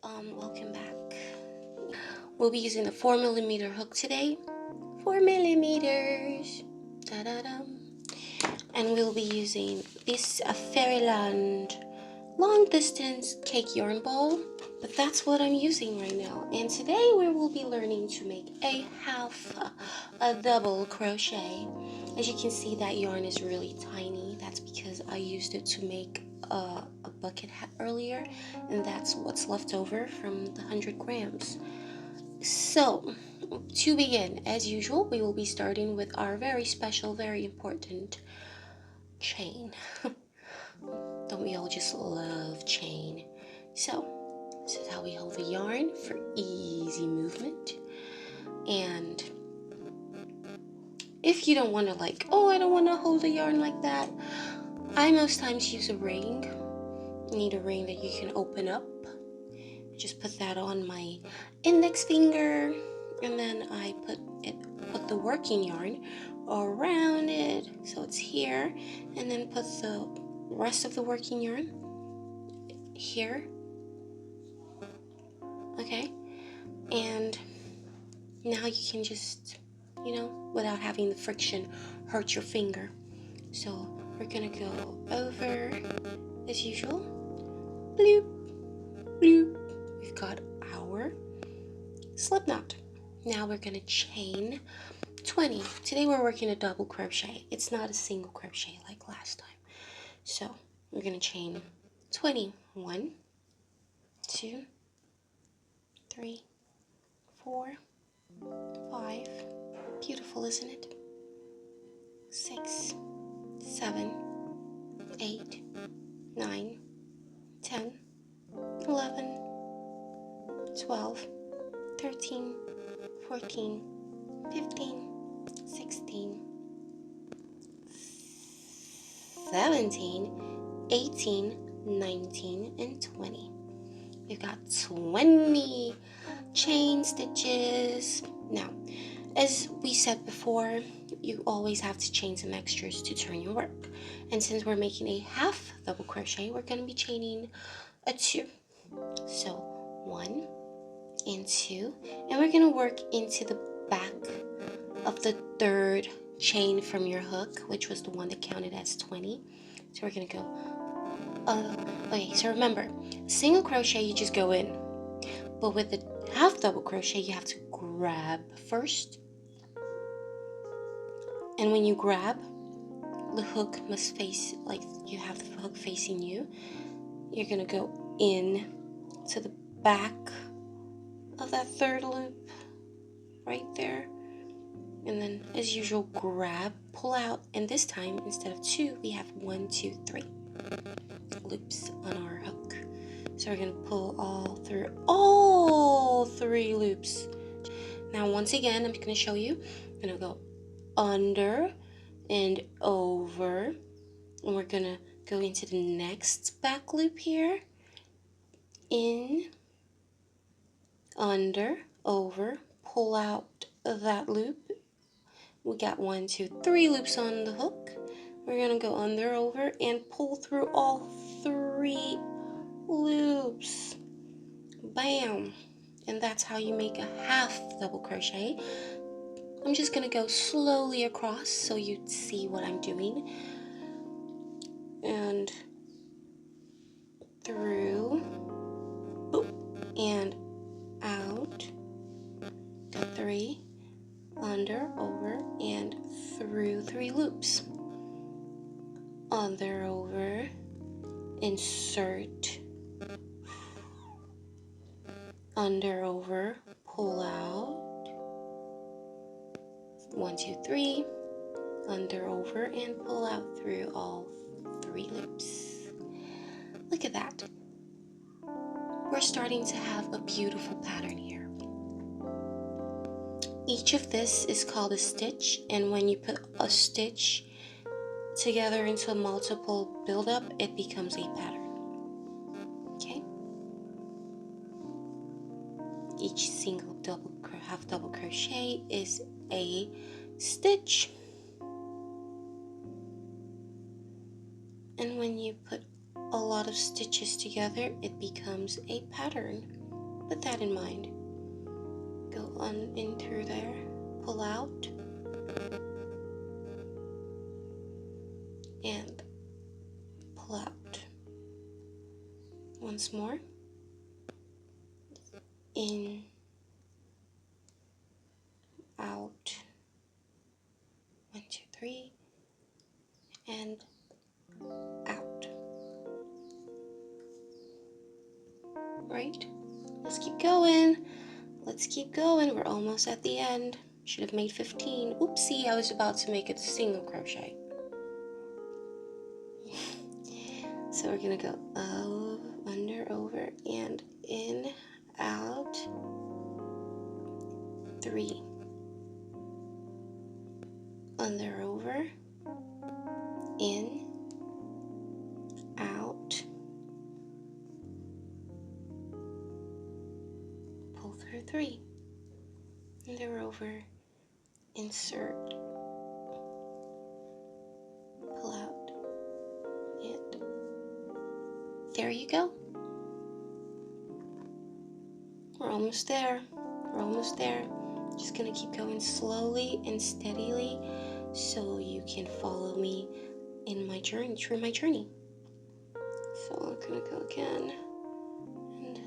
welcome back. We'll be using the 4mm hook today. 4mm. Da-da-dum. And we'll be using this Fairyland long distance cake yarn ball, but that's what I'm using right now. And today we will be learning to make a double crochet. As you can see, that yarn is really tiny. That's because I used it to make a bucket hat earlier, and that's what's left over from the 100 grams. So to begin, as usual, we will be starting with our very special, very important chain. Don't we all just love chain? So this is how we hold the yarn for easy movement. And if you don't want to I don't want to hold the yarn like that, I most times use a ring. You need a ring that you can open up. Just put that on my index finger, and then I put the working yarn around it so it's here, and then put the rest of the working yarn here. Okay, and now you can just, without having the friction hurt your finger. So we're gonna go over as usual. Bloop, bloop. We've got our slip knot. Now we're gonna chain 20. Today we're working a double crochet. It's not a single crochet like last time. So we're gonna chain 20. 1, 2, 3, 4, 5. Beautiful, isn't it? 6, 7, 8, 9, 10, 11, 12, 13, 14, 15, 16, 17, 18, 19, and 20. We've got 20 chain stitches. Now, as we said before, you always have to chain some extras to turn your work. And since we're making a half double crochet, we're going to be chaining a 2. So 1 and 2, and we're going to work into the back of the third chain from your hook, which was the one that counted as 20. So we're going to go okay, so remember, single crochet you just go in, but with the half double crochet you have to grab first, and when you grab, the hook must face, you have the hook facing you. You're going to go in to the back of that third loop right there, and then as usual grab, pull out, and this time instead of 2 we have 1, 2, 3 loops on our hook. So we're going to pull all 3 loops. Now once again, I'm going to show you. I'm going to go under and over, and we're going to go into the next back loop here, in, under, over, pull out that loop. We got 1, 2, 3 loops on the hook. We're going to go under, over, and pull through all 3 loops. Bam! And that's how you make a half double crochet. I'm just going to go slowly across so you see what I'm doing. And through, boop, and out. Got 3, under, over, and through 3 loops. Under, over, insert, under, over, pull out, 1, 2, 3, under, over, and pull out through all 3 loops. Look at that. We're starting to have a beautiful pattern here. Each of this is called a stitch, and when you put a stitch together into a multiple build-up, it becomes a pattern. Okay? Each single half double crochet is a stitch. And when you put a lot of stitches together, it becomes a pattern. Put that in mind. Go on in through there, pull out, and pull out. Once more. In, out. 1, 2, 3, and out. Right? Let's keep going. Let's keep going. We're almost at the end. Should have made 15. Oopsie, I was about to make a single crochet. So we're gonna go under, over, and in, out. 3. Under, over, in, out. Pull through 3. Under, over, insert, pull out, and there you go. We're almost there. We're almost there. Just gonna keep going slowly and steadily so you can follow me in my journey, through my journey. So I'm gonna go again and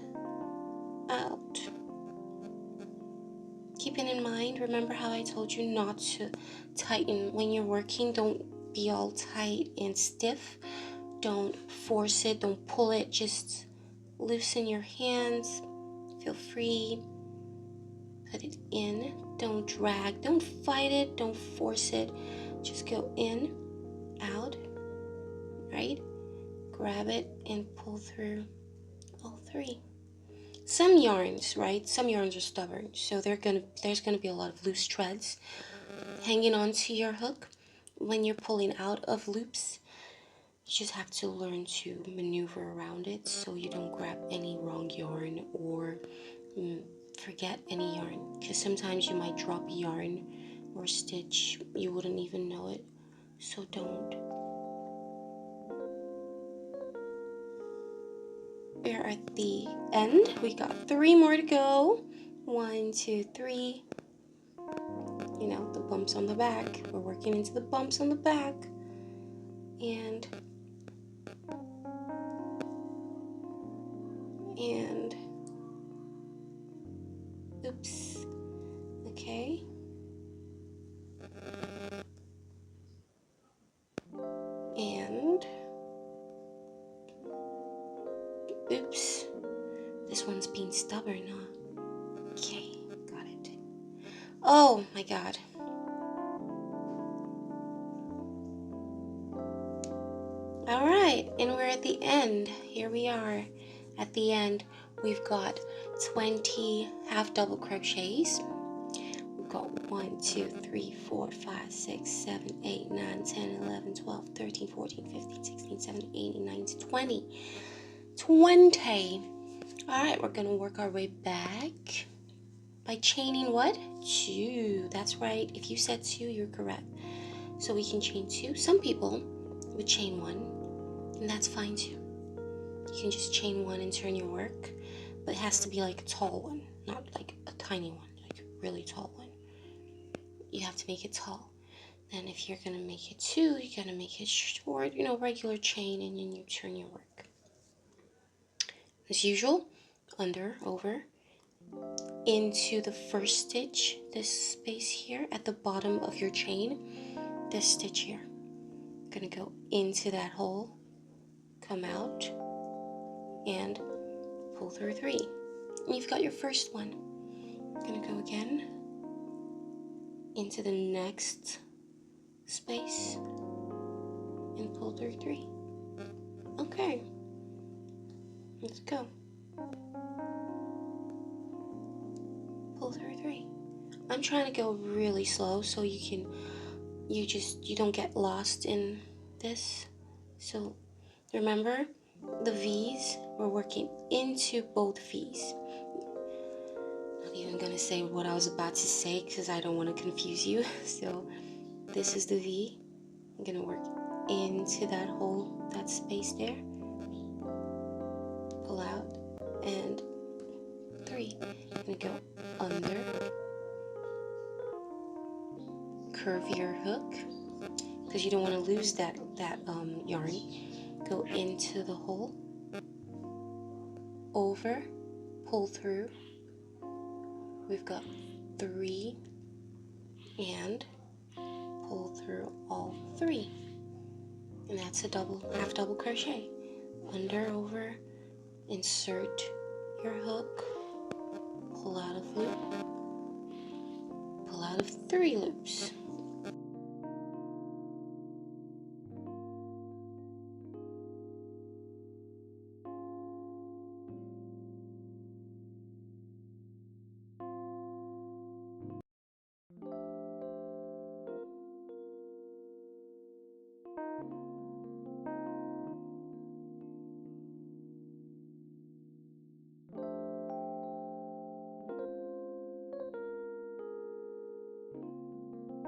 out. Keeping in mind, remember how I told you not to tighten when you're working. Don't be all tight and stiff. Don't force it, don't pull it, just loosen your hands. Feel free. Put it in. Don't drag. Don't fight it. Don't force it. Just go in, out, right? Grab it and pull through all 3. Some yarns, right? Some yarns are stubborn, so there's gonna be a lot of loose threads hanging onto your hook when you're pulling out of loops. You just have to learn to maneuver around it so you don't grab any wrong yarn or forget any yarn, because sometimes you might drop yarn or stitch, you wouldn't even know it, so don't. We're at the end. We got 3 more to go. 1, 2, 3. You know, the bumps on the back. We're working into the bumps on the back. And oops. Okay. And oops. This one's being stubborn, huh? Okay, got it. Oh my god. Alright, and we're at the end. Here we are at the end. We've got 20 half double crochets. We've got 1, 2, 3, 4, 5, 6, 7, 8, 9, 10, 11, 12, 13, 14, 15, 16, 17, 18, 19, 20. 20. Alright, we're going to work our way back by chaining what? 2. That's right. If you said 2, you're correct. So we can chain 2. Some people would chain 1, and that's fine too. You can just chain 1 and turn your work, but it has to be like a tall one, not like a tiny one, like a really tall one. You have to make it tall. Then if you're going to make it 2, you're going to make it short, you know, regular chain, and then you turn your work. As usual, under, over, into the first stitch, this space here at the bottom of your chain, this stitch here. Gonna go into that hole, come out, and pull through 3. And you've got your first one. Gonna go again into the next space and pull through 3. Okay, let's go. Pull through 3. I'm trying to go really slow so you don't get lost in this. So remember, the V's, we're working into both V's. Not even gonna say what I was about to say because I don't want to confuse you. So this is the V. I'm gonna work into that hole, that space there. Pull out and 3. Gonna go under, curve your hook because you don't want to lose that yarn. Go into the hole, over, pull through. We've got 3 and pull through all 3, and that's a half double crochet. Under, over, insert your hook, pull out of loop, pull out of 3 loops.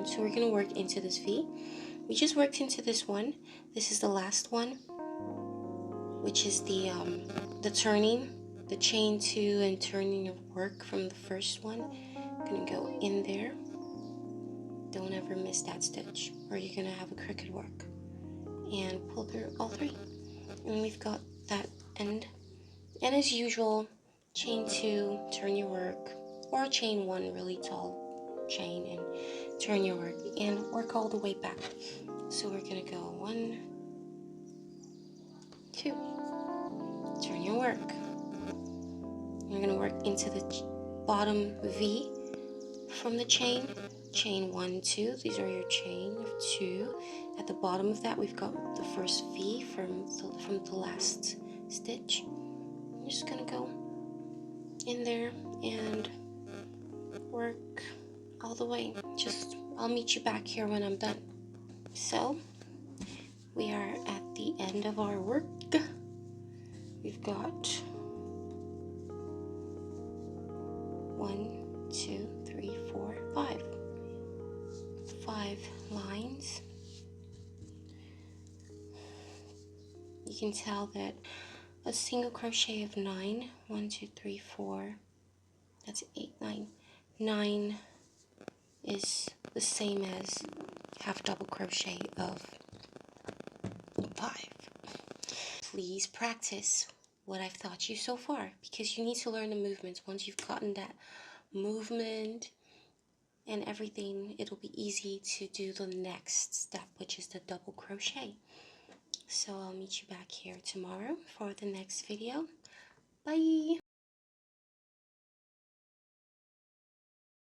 So we're going to work into this V. We just worked into this one. This is the last one, which is the turning, the chain 2 and turning of work from the first one. I'm going to go in there. Don't ever miss that stitch or you're going to have a crooked work. And pull through all 3. And we've got that end. And as usual, chain 2, turn your work, or chain 1 really tall chain and turn your work and work all the way back. So we're gonna go 1, 2, turn your work. You're gonna work into the bottom V from the chain 1, 2. These are your chain of 2. At the bottom of that, we've got the first V from the last stitch. I'm just gonna go in there and work all the way. I'll meet you back here when I'm done. So we are at the end of our work. We've got 1, 2, 3, 4, 5 lines. You can tell that a single crochet of 9, 1, 2, 3, 4, that's 8, 9. 9 is the same as half double crochet of 5. Please practice what I've taught you so far, because you need to learn the movements. Once you've gotten that movement and everything, it'll be easy to do the next step, which is the double crochet. So I'll meet you back here tomorrow for the next video. Bye!